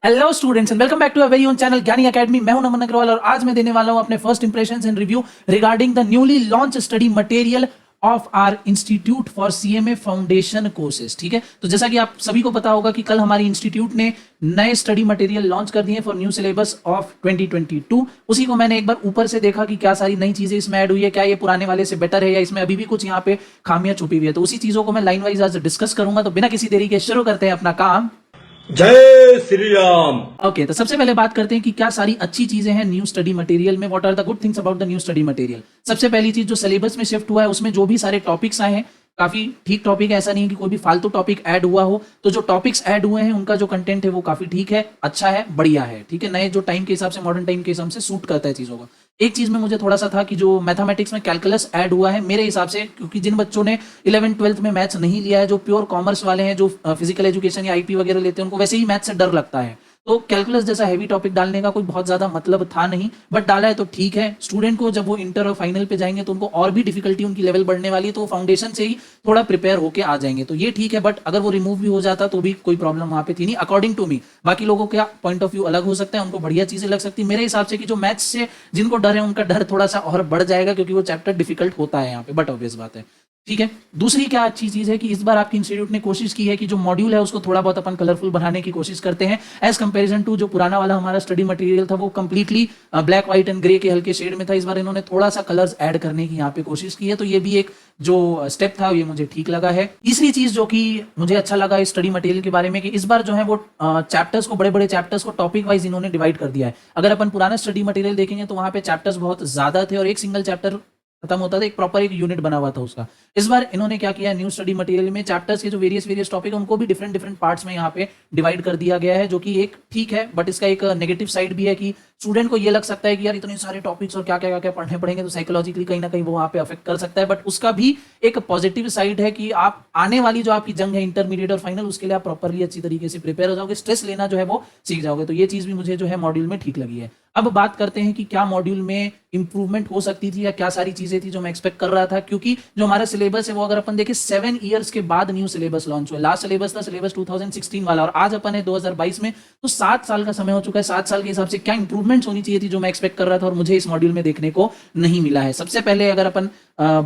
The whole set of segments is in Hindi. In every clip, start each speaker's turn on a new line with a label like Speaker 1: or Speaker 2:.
Speaker 1: Hello students and welcome back to a very own channel Gyani Academy. मैं हूं नमन अग्रवाल और आज मैं देने वाला हूं अपने first impressions and review regarding the newly launch study material of our institute for CMA foundation courses. ठीक है, तो जैसा कि आप सभी को पता होगा कि कल हमारी इंस्टीट्यूट ने नए स्टडी मटेरियल लॉन्च कर दिए फॉर न्यू सिलेबस ऑफ 2022। उसी को मैंने एक बार ऊपर से देखा कि क्या सारी नई चीजें इसमें ऐड हुई है, क्या ये पुराने वाले से बेटर है या इसमें अभी भी कुछ यहाँ पे खामियां छुपी हुई है। तो उसी चीजों को मैं लाइन वाइज आज डिस्कस करूंगा। तो बिना किसी देरी के शुरू करते हैं अपना काम।
Speaker 2: जय श्री राम।
Speaker 1: ओके, तो सबसे पहले बात करते हैं कि क्या सारी अच्छी चीजें हैं न्यू स्टडी मटेरियल में। What are the good things about the new study material. सबसे पहली चीज, जो सिलेबस में शिफ्ट हुआ है उसमें जो भी सारे टॉपिक्स आए हैं काफी ठीक टॉपिक है। ऐसा नहीं है कि कोई भी फालतू टॉपिक ऐड हुआ हो। तो जो टॉपिक्स ऐड हुए हैं उनका जो कंटेंट है वो काफी ठीक है, अच्छा है, बढ़िया है। ठीक है, नए जो टाइम के हिसाब से, मॉडर्न टाइम के हिसाब से सूट करता है चीजों को। एक चीज में मुझे थोड़ा सा था कि जो मैथमेटिक्स में कैलकुलस ऐड हुआ है मेरे हिसाब से, क्योंकि जिन बच्चों ने 11th 12th में मैथ्स नहीं लिया है, जो प्योर कॉमर्स वाले हैं, जो फिजिकल एजुकेशन या आईपी वगैरह लेते हैं, उनको वैसे ही मैथ्स से डर लगता है। तो कैलकुलस जैसा हैवी टॉपिक डालने का कोई बहुत ज्यादा मतलब था नहीं, बट डाला है तो ठीक है। स्टूडेंट को जब वो इंटर और फाइनल पे जाएंगे तो उनको और भी डिफिकल्टी, उनकी लेवल बढ़ने वाली है, तो वो फाउंडेशन से ही थोड़ा प्रिपेयर होके आ जाएंगे। तो ये ठीक है, बट अगर वो रिमूव भी हो जाता तो भी कोई प्रॉब्लम वहां पे थी नहीं, अकॉर्डिंग टू मी। बाकी लोगों का पॉइंट ऑफ व्यू अलग हो सकता है, उनको बढ़िया चीजें लग सकती है। मेरे हिसाब से कि जो मैथ्स से जिनको डर है उनका डर थोड़ा सा और बढ़ जाएगा, क्योंकि वो चैप्टर डिफिकल्ट होता है यहाँ पे, बट ऑब्वियस बात है। ठीक है, दूसरी क्या अच्छी चीज है कि इस बार आपकी इंस्टीट्यूट ने कोशिश की है कि जो मॉड्यूल है उसको थोड़ा बहुत अपन कलरफुल बनाने की कोशिश करते हैं, एज कंपैरिजन टू जो पुराना वाला हमारा स्टडी मटेरियल था वो completely black white and grey के हल्के शेड में था। इस बार इन्होंने थोड़ा सा कलर्स ऐड करने की यहाँ पे कोशिश की है, तो ये भी एक जो स्टेप था ये मुझे ठीक लगा है। तीसरी चीज जो कि मुझे अच्छा लगा इस स्टडी मटेरियल के बारे में, कि इस बार जो है वो चैप्टर्स को, बड़े बड़े चैप्टर्स को टॉपिक वाइज इन्होंने डिवाइड कर दिया है। अगर अपन पुराना स्टडी मटेरियल देखेंगे तो वहां पे चैप्टर्स बहुत ज्यादा थे और एक सिंगल चैप्टर खत्म होता था, एक प्रॉपर एक यूनिट बना हुआ था उसका। इस बार इन्होंने क्या किया, न्यू स्टडी मटेरियल में चैप्टर्स के जो वेरियस टॉपिक है उनको भी डिफरेंट डिफरेंट पार्ट्स में यहाँ पे डिवाइड कर दिया गया है, जो कि एक ठीक है, बट इसका एक नेगेटिव साइड भी है कि स्टूडेंट को ये लग सकता है कि यार इतने सारे टॉपिक्स और क्या क्या क्या पढ़ने पड़ेंगे, तो साइकोलॉजिकली कहीं ना कहीं वो वहाँ पे अफेक्ट कर सकता है। बट उसका भी एक पॉजिटिव साइड है कि आप आने वाली जो आपकी जंग है इंटरमीडिएट और फाइनल, उसके लिए आप प्रॉपरली अच्छी तरीके से प्रिपेयर हो जाओगे, स्ट्रेस लेना जो है वो सीख जाओगे। तो ये चीज भी मुझे जो है मॉड्यूल में ठीक लगी है। अब बात करते हैं कि क्या मॉड्यूल में इंप्रूवमेंट हो सकती थी या क्या सारी चीजें थी जो मैं एक्सपेक्ट कर रहा था, क्योंकि जो हमारा सिलेबस है वो अगर अपन देखें 7 ईयर्स के बाद न्यू सिलेबस लॉन्च हुआ। लास्ट सिलेबस था सिलेबस 2016 वाला और आज अपन है 2022 में, तो 7 साल का समय हो चुका है। 7 साल के हिसाब से क्या इंप्रूवमेंट्स होनी चाहिए थी जो मैं एक्सपेक्ट कर रहा था और मुझे इस मॉड्यूल में देखने को नहीं मिला है। सबसे पहले अगर अपन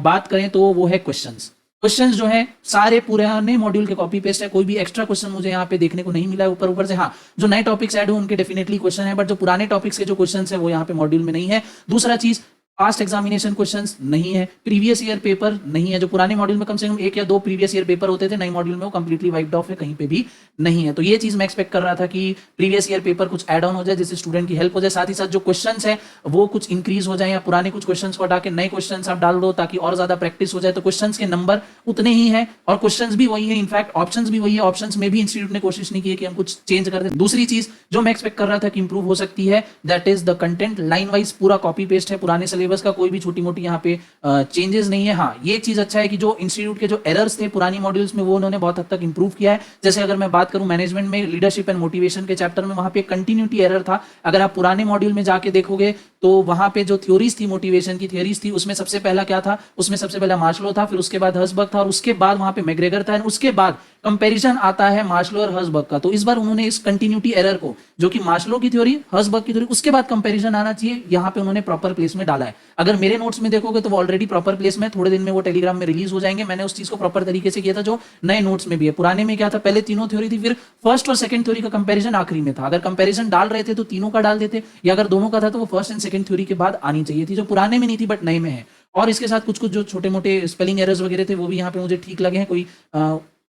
Speaker 1: बात करें तो वो है क्वेश्चंस जो है सारे पुराने मॉड्यूल के कॉपी पेस्ट है, कोई भी एक्स्ट्रा क्वेश्चन मुझे यहाँ पे देखने को नहीं मिला है। ऊपर से हाँ, जो नए टॉपिक्स ऐड हुए उनके डेफिनेटली क्वेश्चन है, बट जो पुराने टॉपिक्स के जो क्वेश्चन है वो यहाँ पे मॉड्यूल में नहीं है। दूसरा चीज, पास्ट एग्जामिनेशन क्वेश्चंस नहीं है, प्रीवियस ईयर पेपर नहीं है। जो पुराने मॉड्यूल में कम से कम 1 या 2 प्रीवियस ईयर पेपर होते थे, नए मॉड्यूल में वो कंप्लीटली वाइप्ड ऑफ है, कहीं पे भी नहीं है। तो ये चीज मैं एक्सपेक्ट कर रहा था कि प्रीवियस ईयर पेपर कुछ ऐड ऑन हो जाए जिससे स्टूडेंट की हेल्प हो जाए। साथ ही साथ जो क्वेश्चंस है वो कुछ इंक्रीज हो जाए, या पुराने कुछ क्वेश्चंस को हटा के नए क्वेश्चंस आप डाल दो ताकि और ज्यादा प्रैक्टिस हो जाए। तो क्वेश्चंस के नंबर उतने ही है और क्वेश्चंस भी वही है, इनफैक्ट ऑप्शंस भी वही है। ऑप्शंस में भी इंस्टीट्यूट ने कोशिश नहीं की है कि हम कुछ चेंज कर दें। दूसरी चीज जो मैं एक्सपेक्ट कर रहा था कि इंप्रूव हो सकती है, that is the content. Line wise पूरा कॉपी पेस्ट है पुराने सिलेबस का, कोई भी छोटी मोटी यहाँ पे चेंजेस नहीं है। हाँ, ये चीज अच्छा है कि जो इंस्टीट्यूट के जो एरर्स थे पुरानी मॉड्यूल्स में वो उन्होंने बहुत हद तक इंप्रूव किया है। जैसे अगर मैं बात करूं मैनेजमेंट में लीडरशिप एंड मोटिवेशन के चैप्टर में, वहां पे कंटिन्यूटी एरर था। अगर आप पुराने मॉड्यूल में जाके देखोगे तो वहां पे जो थ्योरीज थी, मोटिवेशन की थ्योरीज थी, उसमें सबसे पहला क्या था, उसमें सबसे पहला मार्शलो था, फिर उसके बाद हर्सबर्ग था और उसके बाद वहां पे मैग्रेगर था, उसके बाद कंपैरिजन आता है मार्शलो और हर्सबर्ग का। तो इस बार उन्होंने इस कंटिन्यूटी एरर को, जो कि मार्शलो की थ्योरी, हर्सबर्ग की थ्योरी, उसके बाद कंपैरिजन आना चाहिए, यहाँ पे उन्होंने प्रॉपर प्लेस में डाला है। अगर मेरे नोट्स में देखोगे तो वो ऑलरेडी प्रॉपर प्लेस में, थोड़े दिन में वो टेलीग्राम में रिलीज हो जाएंगे। मैंने उस चीज को प्रॉपर तरीके से किया था जो नए नोट्स में भी है। पुराने में क्या था, पहले तीनों थ्योरी थी, फिर फर्स्ट और सेकंड थ्योरी का कंपैरिजन आखिरी में था। अगर कंपैरिजन डाल रहे थे तो तीनों का डाल देते, या अगर दोनों का था तो वो फर्स्ट एंड सेकंड थ्योरी के बाद आनी चाहिए थी, जो पुराने में नहीं थी बट नए में है। और इसके साथ कुछ कुछ जो छोटे मोटे स्पेलिंग एरर्स वगैरह थे वो भी यहाँ पे मुझे ठीक लगे हैं। कोई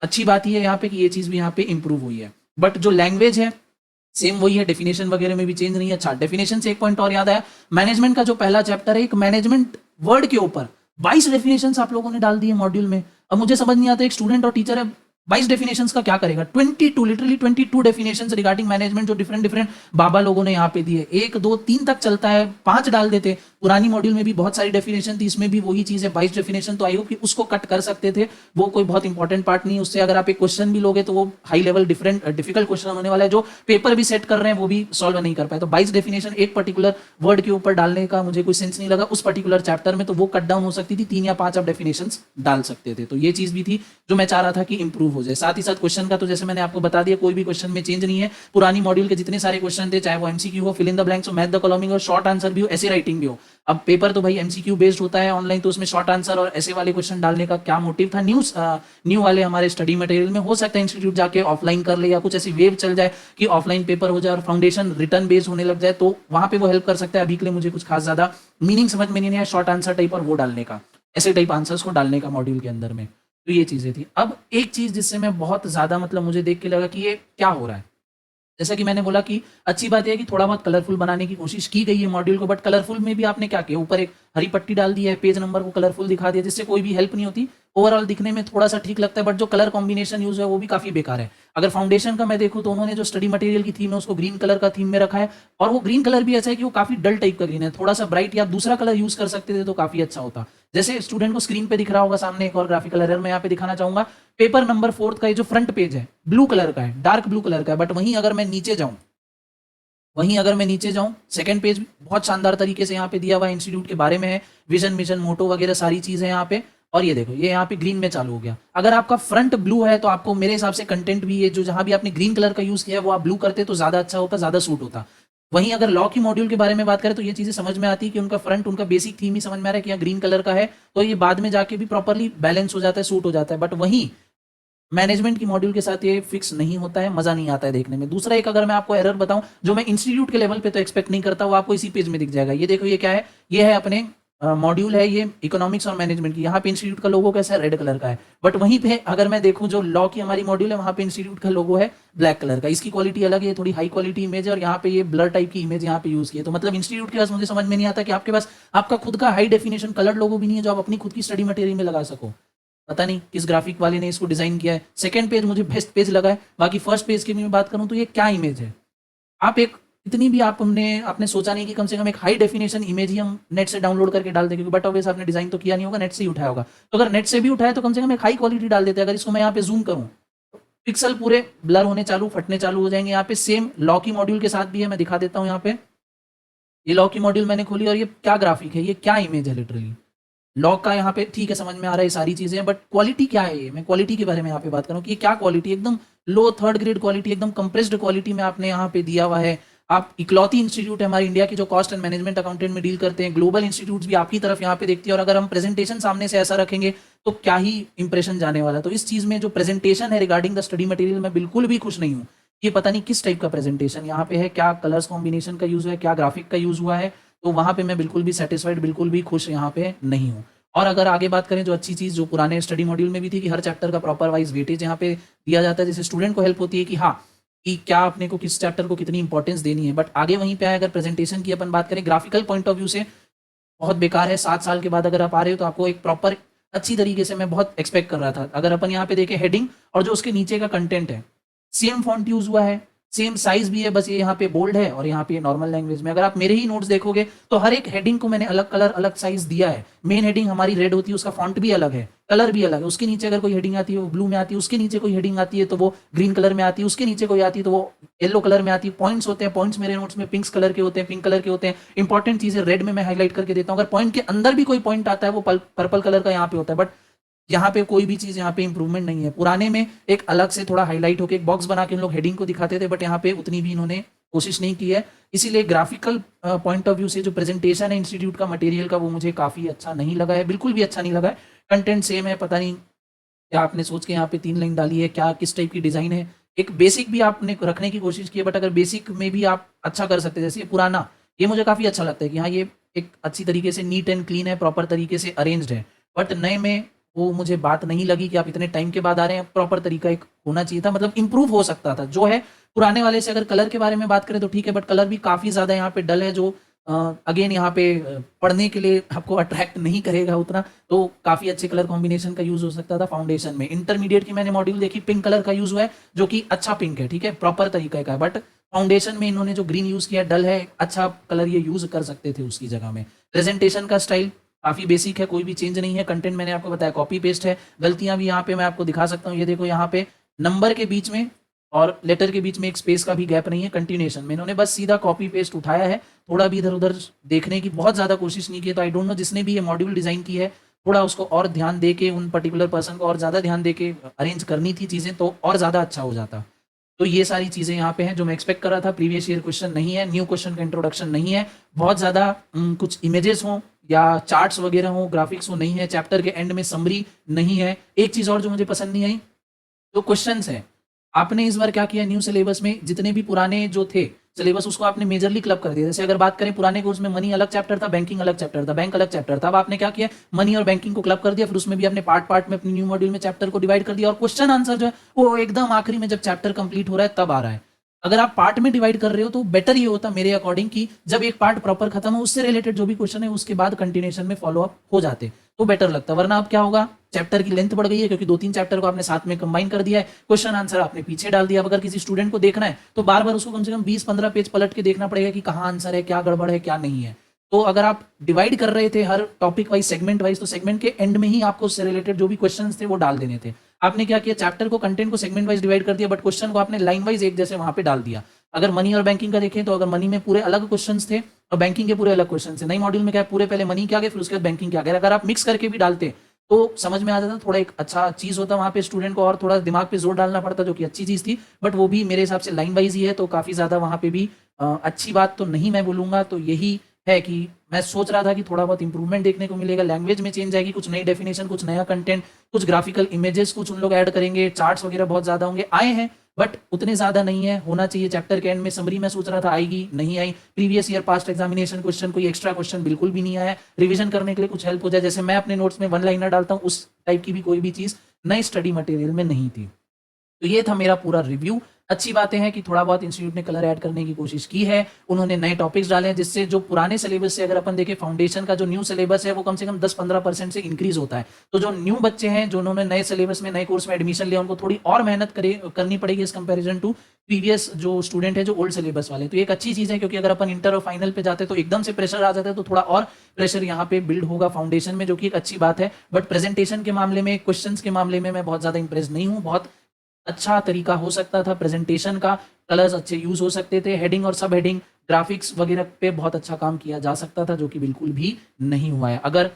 Speaker 1: अच्छी बात ही है यहाँ पे कि ये चीज भी यहाँ पे इंप्रूव हुई है। बट जो लैंग्वेज है सेम वही है, डेफिनेशन वगैरह में भी चेंज नहीं है। अच्छा, डेफिनेशन से एक पॉइंट और याद आया, मैनेजमेंट का जो पहला चैप्टर है, एक मैनेजमेंट वर्ड के ऊपर 22 डेफिनेशंस आप लोगों ने डाल दी है मॉड्यूल में। अब मुझे समझ नहीं आता, एक स्टूडेंट और टीचर है, 22 डेफिनेशंस का क्या करेगा। 22 लिटरली 22 डेफिनेशंस रिगार्डिंग मैनेजमेंट जो डिफरेंट बाबा लोगों ने यहाँ पे दिए। 1 2 3 तक चलता है, 5 डाल देते पुरानी मॉड्यूल में भी बहुत सारी डेफिनेशन थी, इसमें भी वही चीज़ है 22 डेफिनेशन, तो आई होप कि उसको कट कर सकते थे, वो कोई बहुत इंपॉर्टेंट पार्ट नहीं है। उससे अगर आप एक क्वेश्चन भी लोगे तो वो हाई लेवल डिफिकल्ट क्वेश्चन होने वाला है, जो पेपर भी सेट कर रहे हैं वो भी सॉल्व नहीं कर पाए। तो 22 डेफिनेशन एक पर्टिकुलर वर्ड के ऊपर डालने का मुझे कोई सेंस नहीं लगा उस पर्टिकुलर चैप्टर में, तो वो कट डाउन हो सकती थी, 3 या 5 आप डेफिनेशन डाल सकते थे। तो ये चीज़ भी थी जो मैं चाह रहा था कि इंप्रूव हो जाए। साथ ही साथ क्वेश्चन का तो जैसे मैंने आपको बता दिया, कोई भी क्वेश्चन में चेंज नहीं है। पुरानी मॉड्यूल के जितने सारे क्वेश्चन थे, चाहे वो एमसीक्यू हो, फिल इन द ब्लैंक्स हो, मैथ द कॉलमिंग हो, शॉर्ट आंसर भी हो, ऐसे राइटिंग भी हो। अब पेपर तो भाई एमसीक्यू बेस्ड होता है ऑनलाइन, तो उसमें शॉर्ट आंसर और ऐसे वाले क्वेश्चन डालने का क्या मोटिव था। न्यू वाले हमारे स्टडी मटेरियल में हो सकता है इंस्टीट्यूट जाके ऑफलाइन कर ले, या कुछ ऐसी वेव चल जाए कि ऑफलाइन पेपर हो जाए और फाउंडेशन रिटर्न बेस्ड होने लग जाए, तो वहां पे वो हेल्प कर सकता है। अभी के लिए मुझे कुछ खास ज्यादा मीनिंग समझ में नहीं आया शॉर्ट आंसर टाइप और वो डालने का, ऐसे टाइप आंसर्स को डालने का मॉड्यूल के अंदर में। तो ये चीजें थी। अब एक चीज जिससे मैं बहुत ज्यादा मतलब मुझे देख के लगा कि ये क्या हो रहा है, जैसा कि मैंने बोला कि अच्छी बात यह है कि थोड़ा बहुत कलरफुल बनाने की कोशिश की गई है मॉड्यूल को, बट कलरफुल में भी आपने क्या किया, ऊपर एक हरी पट्टी डाल दी है, पेज नंबर को कलरफुल दिखा दिया, जिससे कोई भी हेल्प नहीं होती। ओवरऑल दिखने में थोड़ा सा ठीक लगता है, बट जो कलर कॉम्बिनेशन यूज है वो भी काफी बेकार है। अगर फाउंडेशन का मैं देखूं तो उन्होंने जो स्टडी मटेरियल की थीम है उसको ग्रीन कलर का थीम में रखा है, और वो ग्रीन कलर भी ऐसा है कि वो काफी डल टाइप का ग्रीन है। थोड़ा सा ब्राइट या दूसरा कलर यूज कर सकते थे तो काफी अच्छा होता। जैसे स्टूडेंट को स्क्रीन पे दिख रहा होगा सामने, एक और ग्राफिकल एरर मैं यहाँ पे दिखाना चाहूंगा। पेपर नंबर 4 का ये जो फ्रंट पेज है ब्लू कलर का है, डार्क ब्लू कलर का है, बट वहीं अगर मैं नीचे जाऊं सेकंड पेज बहुत शानदार तरीके से यहाँ पे दिया हुआ है, इंस्टीट्यूट के बारे में है, विजन मिशन मोटो वगैरह सारी चीजें यहाँ पे। और ये देखो ये यहाँ पे ग्रीन में चालू हो गया। अगर आपका फ्रंट ब्लू है तो आपको मेरे हिसाब से कंटेंट भी ये जो जहां भी आपने ग्रीन कलर का यूज किया है वो आप ब्लू करते तो ज्यादा अच्छा होता, ज्यादा सूट होता। वहीं अगर लॉ की मॉड्यूल के बारे में बात करें तो ये चीजें समझ में आती है कि उनका फ्रंट, उनका बेसिक थीम ही समझ में आ रहा है कि यहाँ ग्रीन कलर का है, तो ये बाद में जाके भी प्रॉपरली बैलेंस हो जाता है, सूट हो जाता है। बट वहीं मैनेजमेंट की मॉड्यूल के साथ ये फिक्स नहीं होता है, मजा नहीं आता है देखने में। दूसरा एक अगर मैं आपको एरर बताऊं जो मैं इंस्टीट्यूट के लेवल पे तो एक्सपेक्ट नहीं करता, वो आपको इसी पेज में दिख जाएगा। ये देखो ये क्या है, ये है अपने मॉड्यूल है ये इकोनॉमिक्स और मैनेजमेंट की। यहाँ पे इंस्टीट्यूट का लोगो कैसा है, रेड कलर का है, बट वहीं पे अगर मैं देखूं जो लॉ की हमारी मॉड्यूल है वहां पे इंस्टीट्यूट का लोगो है ब्लैक कलर का। इसकी क्वालिटी अलग है, थोड़ी हाई क्वालिटी इमेज है, और यहाँ पे ये ब्लर टाइप की इमेज यहाँ पे यूज की है। तो मतलब इंस्टीट्यूट के पास मुझे समझ में नहीं आता कि आपके पास आपका खुद का हाई डेफिनेशन कलर लोगो भी नहीं है जो आप अपनी खुद की स्टडी मटेरियल में लगा सको। पता नहीं किस ग्राफिक वाले ने इसको डिजाइन किया है। सेकंड पेज मुझे बेस्ट पेज लगा है। बाकी फर्स्ट पेज की भी मैं बात करूं तो ये क्या इमेज है, आप एक इतनी भी आपने सोचा नहीं कि कम से कम एक हाई डेफिनेशन इमेज ही हम नेट से डाउनलोड करके डाल देंगे, बट ऑब्वियस आपने डिजाइन तो किया नहीं होगा, नेट से ही उठाया होगा। तो अगर नेट से भी उठाया तो कम से कम एक हाई क्वालिटी डाल देते हैं। अगर इसको मैं यहाँ पे जूम करूं तो पिक्सल पूरे ब्लर होने चालू, फटने चालू हो जाएंगे। यहाँ पे सेम लॉ की मॉड्यूल के साथ भी है, मैं दिखा देता हूँ। यहाँ पे ये लॉ की मॉड्यूल मैंने खोली और ये क्या ग्राफिक है, ये क्या इमेज है लिटरली लॉ का। यहाँ पे ठीक है समझ में आ रहा है सारी चीजें, बट क्वालिटी क्या है, ये मैं क्वालिटी के बारे में यहाँ पे बात करूँ कि ये क्या क्वालिटी, एकदम लो थर्ड ग्रेड क्वालिटी, एकदम कंप्रेस्ड क्वालिटी में आपने यहाँ पे दिया हुआ है। आप इकलौती इंस्टीट्यूट है हमारी इंडिया की जो कॉस्ट एंड मैनेजमेंट अकाउंटेंट में डील करते हैं, ग्लोबल इंस्टीट्यूट्स भी आपकी तरफ यहाँ पे देखती है। और अगर हम प्रेजेंटेशन सामने से ऐसा रखेंगे तो क्या ही इंप्रेशन जाने वाला है। तो इस चीज में जो प्रेजेंटेशन है रिगार्डिंग द स्टडी मटेरियल मैं बिल्कुल भी खुश नहीं हूँ। ये पता नहीं किस टाइप का प्रेजेंटेशन यहाँ पे है, क्या कलर्स कॉम्बिनेशन का यूज है, क्या ग्राफिक का यूज हुआ है, तो वहां पे मैं बिल्कुल भी सेटिस्फाइड, बिल्कुल भी खुश यहाँ पे नहीं हूँ। और अगर आगे बात करें जो अच्छी चीज जो पुराने स्टडी मॉड्यूल में भी थी कि हर चैप्टर का प्रॉपर वाइज वेटेज यहाँ पे दिया जाता है, जिससे स्टूडेंट को हेल्प होती है कि हाँ कि क्या अपने को किस चैप्टर को कितनी इंपॉर्टेंस देनी है। बट आगे वहीं पे आए अगर प्रेजेंटेशन की अपन बात करें, ग्राफिकल पॉइंट ऑफ व्यू से बहुत बेकार है। 7 साल के बाद अगर आप आ रहे हो तो आपको एक प्रॉपर अच्छी तरीके से मैं बहुत एक्सपेक्ट कर रहा था। अगर अपन यहाँ पे देखें हेडिंग और जो उसके नीचे का कंटेंट है, सेम फॉन्ट यूज हुआ है, सेम साइज भी है, बस ये यहाँ पे बोल्ड है और यहाँ पे नॉर्मल लैंग्वेज में। अगर आप मेरे ही नोट्स देखोगे तो हर एक हेडिंग को मैंने अलग कलर अलग साइज दिया है। मेन हेडिंग हमारी रेड होती है, उसका फॉन्ट भी अलग है, कलर भी अलग है। उसके नीचे अगर कोई हेडिंग आती है वो ब्लू में आती है, उसके नीचे कोई हेडिंग आती है तो वो ग्रीन कलर में आती है, उसके नीचे कोई आती है तो वो येलो कलर में आती है। पॉइंट्स होते हैं, पॉइंट्स मेरे नोट्स में पिंक कलर के होते हैं, पिंक कलर के होते हैं। इंपॉर्टेंट चीजें रेड में मैं हाईलाइट करके देता हूँ। अगर पॉइंट के अंदर भी कोई पॉइंट आता है वो पर्पल कलर का यहाँ पे होता है। बट यहाँ पे कोई भी चीज यहाँ पे इंप्रूवमेंट नहीं है। पुराने में एक अलग से थोड़ा हाईलाइट होकर एक बॉक्स बना के उन लोग हेडिंग को दिखाते थे, बट यहाँ पे उतनी भी इन्होंने कोशिश नहीं की है। इसीलिए ग्राफिकल पॉइंट ऑफ व्यू से जो प्रेजेंटेशन है इंस्टीट्यूट का मटेरियल का वो मुझे काफी अच्छा नहीं लगा है, बिल्कुल भी अच्छा नहीं लगा है। कंटेंट सेम है, पता नहीं क्या आपने सोच के यहाँ पे 3 लाइन डाली है, क्या किस टाइप की डिजाइन है। एक बेसिक भी आपने रखने की कोशिश की है, बट अगर बेसिक में भी आप अच्छा कर सकते, जैसे पुराना, ये मुझे काफी अच्छा लगता है कि हाँ ये एक अच्छी तरीके से नीट एंड क्लीन है, प्रॉपर तरीके से अरेंज्ड है। बट नए में वो मुझे बात नहीं लगी कि आप इतने टाइम के बाद आ रहे हैं, प्रॉपर तरीका एक होना चाहिए था, मतलब इंप्रूव हो सकता था जो है पुराने वाले से। अगर कलर के बारे में बात करें तो ठीक है, बट कलर भी काफी ज्यादा यहाँ पे डल है, जो अगेन यहाँ पे पढ़ने के लिए आपको अट्रैक्ट नहीं करेगा उतना। तो काफी अच्छे कलर कॉम्बिनेशन का यूज हो सकता था फाउंडेशन में। इंटरमीडिएट की मैंने मॉड्यूल देखी, पिंक कलर का यूज हुआ है, जो कि अच्छा पिंक है, ठीक है, प्रॉपर तरीके का है। बट फाउंडेशन में इन्होंने जो ग्रीन यूज किया डल है, अच्छा कलर ये यूज कर सकते थे उसकी जगह में। प्रेजेंटेशन का स्टाइल काफी बेसिक है, कोई भी चेंज नहीं है। कंटेंट मैंने आपको बताया कॉपी पेस्ट है। गलतियां भी यहाँ पे मैं आपको दिखा सकता हूँ, ये देखो यहाँ पे नंबर के बीच में और लेटर के बीच में एक स्पेस का भी गैप नहीं है। कंटिन्यूएशन में इन्होंने बस सीधा कॉपी पेस्ट उठाया है, थोड़ा भी इधर उधर देखने की बहुत ज्यादा कोशिश नहीं की। तो आई डोंट नो जिसने भी ये मॉड्यूल डिजाइन की है, थोड़ा उसको और ध्यान दे के, उन पर्टिकुलर पर्सन को और ज्यादा ध्यान दे के अरेंज करनी थी चीजें, तो और ज्यादा अच्छा हो जाता। तो ये सारी चीजें यहाँ पे हैं जो मैं एक्सपेक्ट कर रहा था। प्रीवियस ईयर क्वेश्चन नहीं है, न्यू क्वेश्चन का इंट्रोडक्शन नहीं है, बहुत ज्यादा कुछ इमेजेस हो या चार्ट्स वगैरह हो, ग्राफिक्स हो नहीं है, चैप्टर के एंड में समरी नहीं है। एक चीज और जो मुझे पसंद नहीं आई, जो क्वेश्चंस है आपने इस बार क्या किया, न्यू सिलेबस में जितने भी पुराने जो थे सिलेबस उसको आपने मेजरली क्लब कर दिया। जैसे अगर बात करें पुराने कोर्स में मनी अलग चैप्टर था, बैंकिंग अलग चैप्टर था, बैंक अलग चैप्टर था। अब आपने क्या किया, मनी और बैंकिंग को क्लब कर दिया, फिर उसमें भी आपने पार्ट पार्ट में अपनी न्यू मॉड्यूल में चैप्टर को डिवाइड कर दिया। और क्वेश्चन आंसर जो है वो एकदम आखिरी में जब चैप्टर कंप्लीट हो रहा है तब आ रहा है। अगर आप पार्ट में डिवाइड कर रहे हो तो बेटर ये होता मेरे अकॉर्डिंग कि जब एक पार्ट प्रॉपर खत्म हो उससे रिलेटेड जो भी क्वेश्चन है उसके बाद कंटिन्यूएशन में फॉलो अप हो जाते तो बेटर लगता। वरना अब क्या होगा, चैप्टर की लेंथ बढ़ गई है क्योंकि 2-3 चैप्टर को आपने साथ में कंबाइन कर दिया है, क्वेश्चन आंसर आपने पीछे डाल दिया। अब अगर किसी स्टूडेंट को देखना है तो बार बार उसको कम से कम 20-15 पेज पलट के देखना पड़ेगा कि कहाँ आंसर है, क्या गड़बड़ है, क्या नहीं है। तो अगर आप डिवाइड कर रहे थे हर टॉपिक वाइज, सेगमेंट वाइज, तो सेगमेंट के एंड में ही आपको उससे रिलेटेड जो भी क्वेश्चंस थे वो डाल देने थे। आपने क्या किया, चैप्टर को, कंटेंट को सेगमेंट वाइज डिवाइड कर दिया, बट क्वेश्चन को आपने लाइन वाइज एक जैसे वहां पे डाल दिया। अगर मनी और बैंकिंग का देखें तो अगर मनी में पूरे अलग क्वेश्चंस थे और बैंकिंग के पूरे अलग क्वेश्चंस थे, नई मॉड्यूल में क्या पूरे पहले मनी क्या गए फिर उसके बाद बैंकिंग क्या गए, अगर आप मिक्स करके भी डालते तो समझ में आ जाता, थोड़ा एक अच्छा चीज होता। वहां पे स्टूडेंट को और थोड़ा दिमाग पे जोर डालना पड़ता, जो कि अच्छी चीज थी, बट वो भी मेरे हिसाब से लाइन वाइज ही है, तो काफी ज्यादा वहां पे भी अच्छी बात तो नहीं मैं बोलूंगा। तो यही है कि मैं सोच रहा था कि थोड़ा बहुत इंप्रूवमेंट देखने को मिलेगा, लैंग्वेज में चेंज आएगी, कुछ नई डेफिनेशन, कुछ नया कंटेंट, कुछ ग्राफिकल इमेजेस कुछ उन लोग ऐड करेंगे, चार्ट्स वगैरह बहुत ज्यादा होंगे, आए हैं बट उतने ज्यादा नहीं है, होना चाहिए। चैप्टर के एंड में समरी मैं सोच रहा था आएगी, नहीं आई। Previous year past examination question, कोई एक्स्ट्रा क्वेश्चन बिल्कुल भी नहीं आया। रिवीजन करने के लिए कुछ हेल्प हो जाए, जैसे मैं अपने नोट्स में वन लाइनर डालता हूँ, उस टाइप की भी कोई भी चीज नई स्टडी मटेरियल में नहीं थी। तो ये था मेरा पूरा रिव्यू। अच्छी बातें हैं कि थोड़ा बहुत इंस्टीट्यूट ने कलर ऐड करने की कोशिश की है, उन्होंने नए टॉपिक्स डाले हैं जिससे जो पुराने सिलेबस से अगर अपन देखें फाउंडेशन का जो न्यू सिलेबस है वो कम से कम 10-15% से इंक्रीज होता है। तो जो न्यू बच्चे हैं जो उन्होंने नए सिलेबस में नए कोर्स में एडमिशन लिया उनको थोड़ी और मेहनत करनी पड़ेगी इस कंपेरिजन टू प्रीवियस जो स्टूडेंट है जो ओल्ड सिलेबस वाले। तो एक अच्छी चीज है क्योंकि अगर अपन इंटर और फाइनल पे जाते तो एकदम से प्रेशर आ जाता है, तो थोड़ा और प्रेशर यहाँ पे बिल्ड होगा फाउंडेशन में, जो कि एक अच्छी बात है। बट प्रेजेंटेशन के मामले में, क्वेश्चन के मामले में मैं बहुत ज्यादा इंप्रेस नहीं हूँ। बहुत अच्छा तरीका हो सकता था प्रेजेंटेशन का, कलर्स अच्छे यूज हो सकते थे, हेडिंग और सब हेडिंग, ग्राफिक्स वगैरह पे बहुत अच्छा काम किया जा सकता था, जो कि बिल्कुल भी नहीं हुआ है। अगर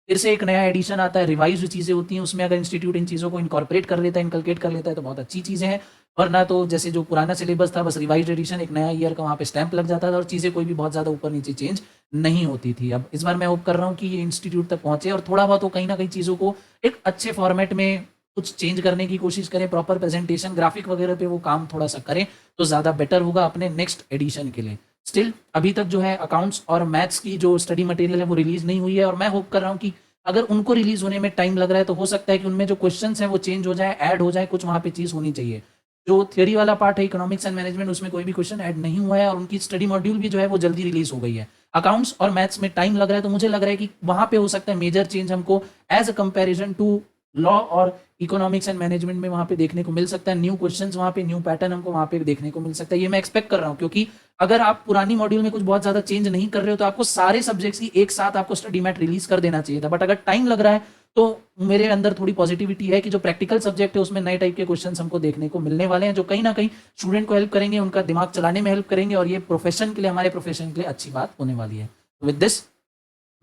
Speaker 1: फिर से एक नया एडिशन आता है, रिवाइज चीजें होती हैं, उसमें अगर इंस्टीट्यूट इन चीजों को इनकॉर्पोरेट कर लेता है, इनकलकेट कर लेता है तो बहुत अच्छी चीजें हैं। वरना तो जैसे जो पुराना सिलेबस था बस रिवाइज एडिशन, एक नया ईयर का वहाँ पे स्टैंप लग जाता था और चीजें कोई भी बहुत ज्यादा ऊपर नीचे चेंज नहीं होती थी। अब इस बार मैं होप कर रहा हूँ कि ये इंस्टीट्यूट तक पहुंचे और थोड़ा बहुत वो कहीं ना कहीं चीजों को एक अच्छे फॉर्मेट में कुछ चेंज करने की कोशिश करें, प्रॉपर प्रेजेंटेशन, ग्राफिक वगैरह पे वो काम थोड़ा सा करें तो ज्यादा बेटर होगा अपने नेक्स्ट एडिशन के लिए। स्टिल अभी तक जो है अकाउंट्स और मैथ्स की जो स्टडी मटेरियल है वो रिलीज नहीं हुई है और मैं होप कर रहा हूँ कि अगर उनको रिलीज होने में टाइम लग रहा है तो हो सकता है कि उनमें जो क्वेश्चंस हैं वो चेंज हो जाए, ऐड हो जाए, कुछ वहाँ पे चीज होनी चाहिए। जो थियरी वाला पार्ट है इकोनॉमिक्स एंड मैनेजमेंट, उसमें कोई भी क्वेश्चन ऐड नहीं हुआ है और उनकी स्टडी मॉड्यूल भी जो है वो जल्दी रिलीज हो गई है। अकाउंट्स और मैथ्स में टाइम लग रहा है, तो मुझे लग रहा है कि वहां पे हो सकता है मेजर चेंज हमको as a comparison to law और इकोनॉमिक्स एंड मैनेजमेंट में वहां पे देखने को मिल सकता है। न्यू क्वेश्चंस वहां पे, न्यू पैटर्न हमको वहां पे देखने को मिल सकता है, ये मैं एक्सपेक्ट कर रहा हूँ। क्योंकि अगर आप पुरानी मॉड्यूल में कुछ बहुत ज्यादा चेंज नहीं कर रहे हो तो आपको सारे सब्जेक्ट्स की एक साथ आपको स्टडी मैट रिलीज कर देना चाहिए था। बट अगर टाइम लग रहा है तो मेरे अंदर थोड़ी पॉजिटिविटी है कि जो प्रैक्टिकल सब्जेक्ट है उसमें नए टाइप के क्वेश्चंस हमको देखने को मिलने वाले हैं, जो कहीं ना कहीं स्टूडेंट को हेल्प करेंगे, उनका दिमाग चलाने में हेल्प करेंगे और ये प्रोफेशन के लिए, हमारे प्रोफेशन के लिए अच्छी बात होने वाली है। विद दिस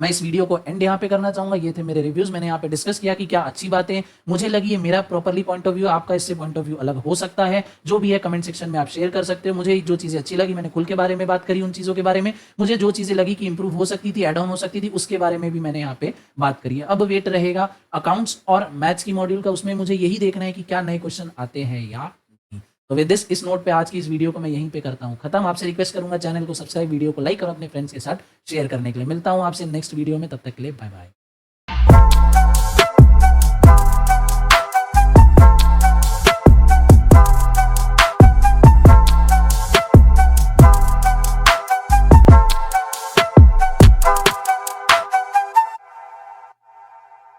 Speaker 1: मैं इस वीडियो को एंड यहाँ पे करना चाहूंगा। ये थे मेरे रिव्यूज, मैंने यहाँ पे डिस्कस किया कि क्या अच्छी बातें मुझे लगी, ये मेरा प्रॉपरली पॉइंट ऑफ व्यू, आपका इससे पॉइंट ऑफ व्यू अलग हो सकता है। जो भी है कमेंट सेक्शन में आप शेयर कर सकते हो। मुझे जो चीजें अच्छी लगी मैंने खुल के बारे में बात करी, उन चीजों के बारे में। मुझे जो चीजें लगी कि इंप्रूव हो सकती थी, एड ऑन हो सकती थी, उसके बारे में भी मैंने यहाँ पे बात करी है। अब वेट रहेगा अकाउंट्स और मैथ्स की मॉड्यूल का, उसमें मुझे यही देखना है कि क्या नए क्वेश्चन आते हैं या नहीं। तो विद दिस, इस नोट पे आज की इस वीडियो को मैं यहीं पे करता हूँ खत्म। आपसे रिक्वेस्ट करूंगा चैनल को सब्सक्राइब, वीडियो को लाइक और अपने फ्रेंड्स के साथ शेयर करने के लिए। मिलता हूँ आपसे नेक्स्ट वीडियो में, तब तक के लिए बाय बाय।